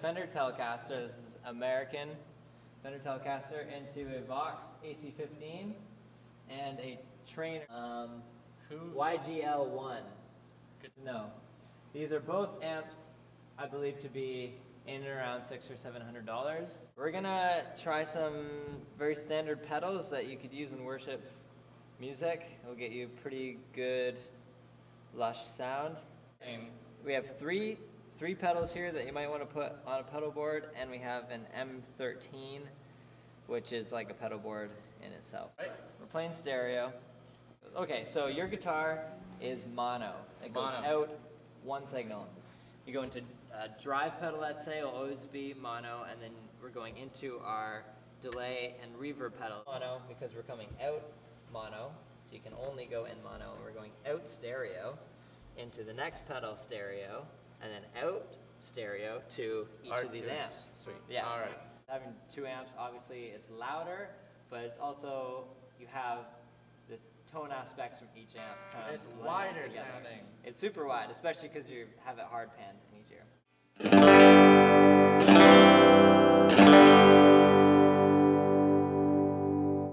Fender Telecaster. This is American Fender Telecaster into a Vox Ac15 and a Traynor YGL1. Good to know. These are both amps I believe to be in and around $600 or $700. We're gonna try some very standard pedals that you could use in worship music. It'll get you pretty good lush sound. We have three pedals here that you might want to put on a pedal board, and we have an M13, which is like a pedal board in itself. Right. We're playing stereo. Okay, so your guitar is mono. It goes out one signal. You go into a drive pedal, let's say, will always be mono, and then we're going into our delay and reverb pedal. Mono, because we're coming out mono, so you can only go in mono, and we're going out stereo into the next pedal stereo, and then out stereo to each of these amps. Sweet. Yeah. All right. Having two amps, obviously it's louder, but it's also, you have the tone aspects from each amp. It's wider sounding. It's super wide, especially because you have it hard panned in each ear.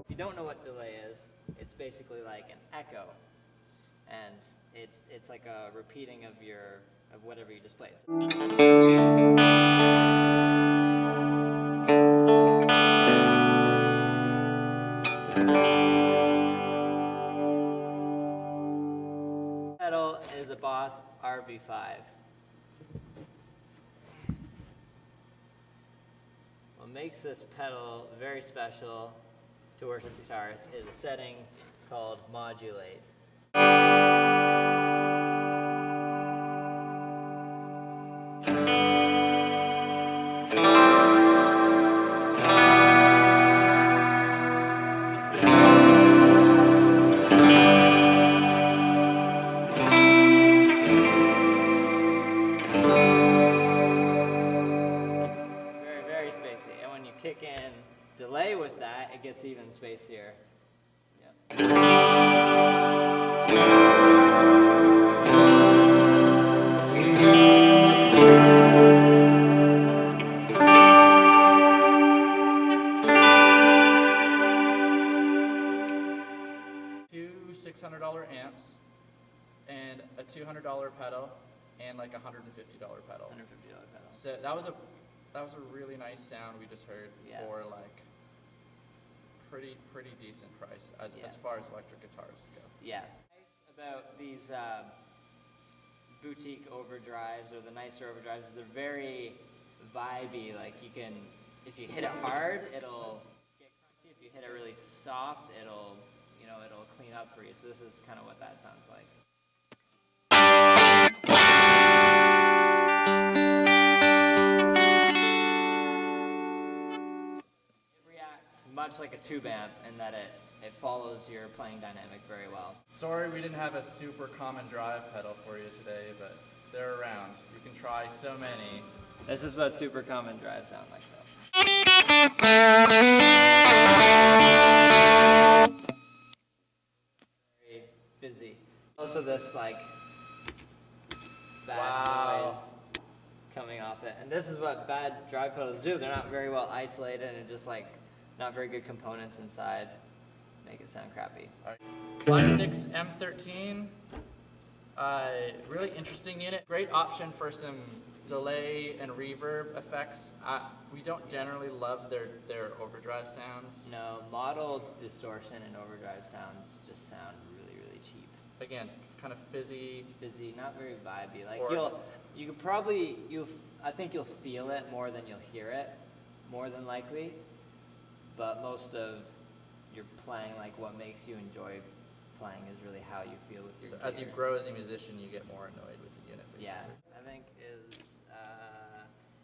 If you don't know what delay is, it's basically like an echo, and it's like a repeating of whatever you just played. Pedal is a Boss RV5. What makes this pedal very special to worship guitarists is a setting called modulate. Very spacey, and when you kick in delay with that, it gets even spacier. Two $600 amps and a $200 pedal and like a $150 pedal. $150 pedal. So that was a really nice sound we just heard for like pretty decent price as far as electric guitars go. Yeah. Nice about these boutique overdrives or the nicer overdrives is they're very vibey. Like you can, if you hit it hard, it'll get crunchy. If you hit it really soft, it'll clean up for you. So this is kind of what that sounds like. Much like a tube amp in that it follows your playing dynamic very well. Sorry we didn't have a super common drive pedal for you today, but they're around. You can try so many. This is what super common drives sound like though. Very fizzy. Also this like bad noise coming off it. And this is what bad drive pedals do. They're not very well isolated and just like not very good components inside, make it sound crappy. Line 6 M13, really interesting unit. Great option for some delay and reverb effects. We don't generally love their overdrive sounds. No, modeled distortion and overdrive sounds just sound really cheap. Again, kind of fizzy. Fizzy, not very vibey. Like I think you'll feel it more than you'll hear it, more than likely. But most of your playing, like what makes you enjoy playing is really how you feel with your gear. As you grow as a musician, you get more annoyed with the unit, basically. Yeah, I think is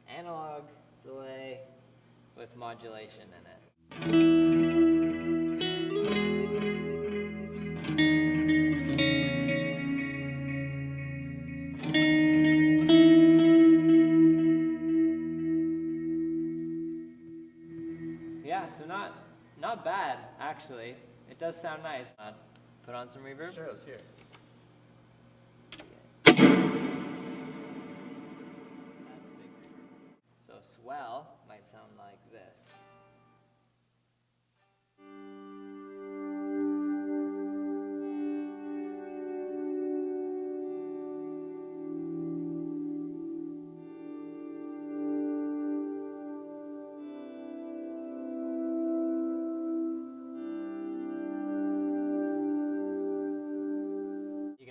analog delay with modulation in it. Yeah, so not bad, actually. It does sound nice. Put on some reverb? Sure, let's hear it. That's a big reverb. So might sound like this.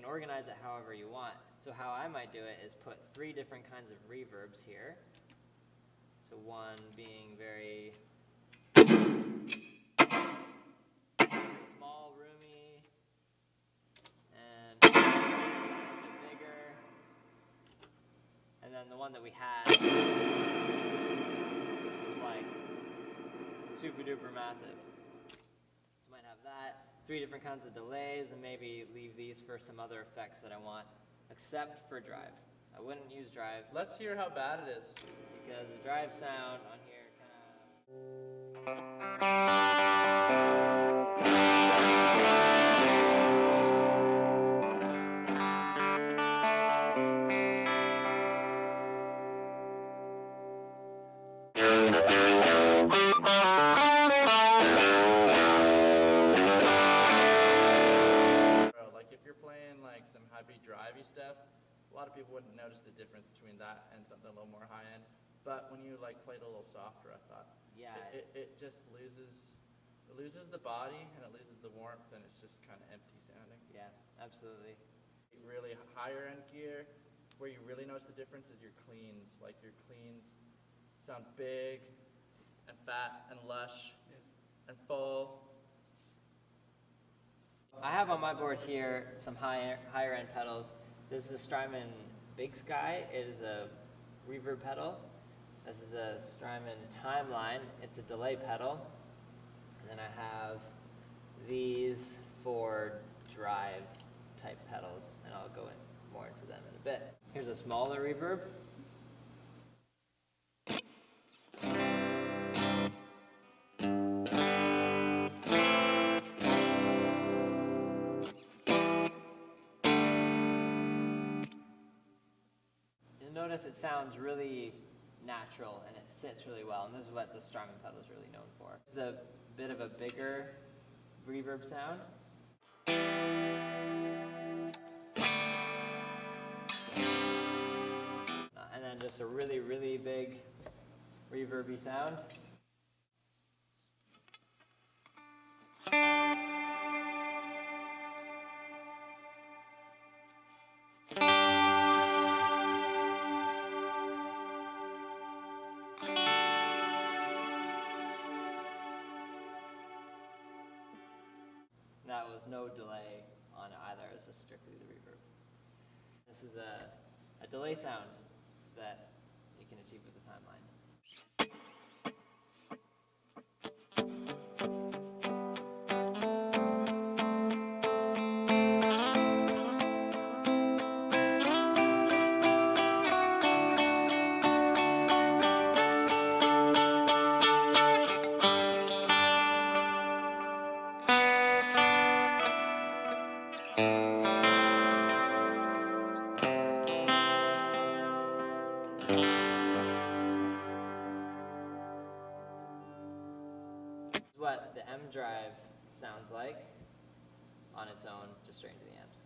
Organize it however you want. So how I might do it is put 3 different kinds of reverbs here. So one being very small, roomy, and a bit bigger. And then the one that we had, which is like super duper massive. So might have that. 3 different kinds of delays, and maybe leave these for some other effects that I want, except for drive. I wouldn't use drive. Let's hear how bad it is. Because the drive sound on here kind of... drivey stuff, a lot of people wouldn't notice the difference between that and something a little more high end. But when you like played a little softer, I thought, yeah, it just loses the body and it loses the warmth, and it's just kind of empty sounding. Yeah, absolutely. Really higher end gear, where you really notice the difference is your cleans. Like your cleans sound big and fat and lush and full. I have on my board here some higher end pedals. This is a Strymon Bigsky. It is a reverb pedal. This is a Strymon Timeline. It's a delay pedal. And then I have these 4 drive type pedals, and I'll go more into them in a bit. Here's a smaller reverb. Notice it sounds really natural and it sits really well, and this is what the Strymon pedal is really known for. This is a bit of a bigger reverb sound. And then just a really, really big reverby sound. That was no delay on either, it was just strictly the reverb. This is a delay sound that you can achieve with the Timeline. What the M-Drive sounds like on its own, just straight into the amps.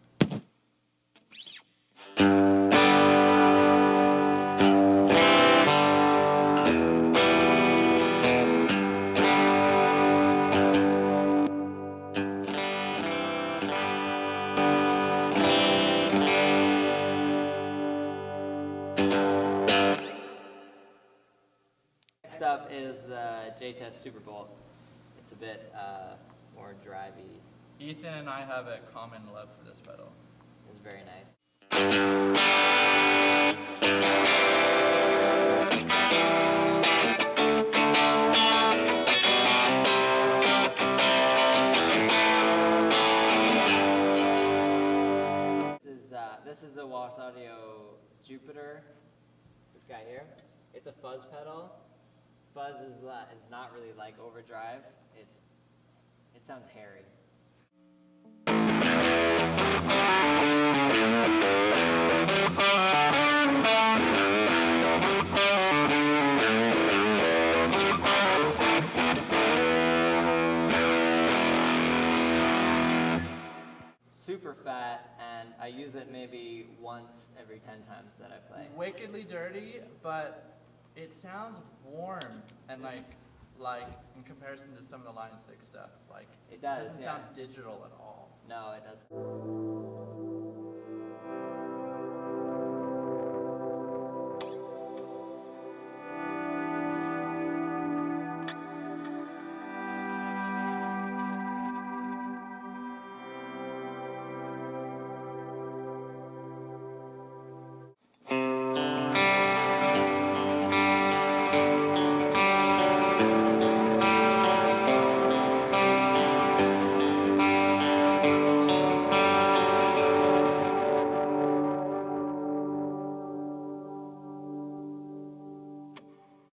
Next up is the JHS Superbolt. It's a bit more drivey. Ethan and I have a common love for this pedal. It's very nice. This is the Walrus Audio Jupiter. This guy here. It's a fuzz pedal. Fuzz is not really like overdrive. It sounds hairy. fat, and I use it maybe once every 10 times that I play. Wickedly dirty, but it sounds warm and like in comparison to some of the Line 6 stuff, like It does, doesn't yeah. sound digital at all. No, it doesn't.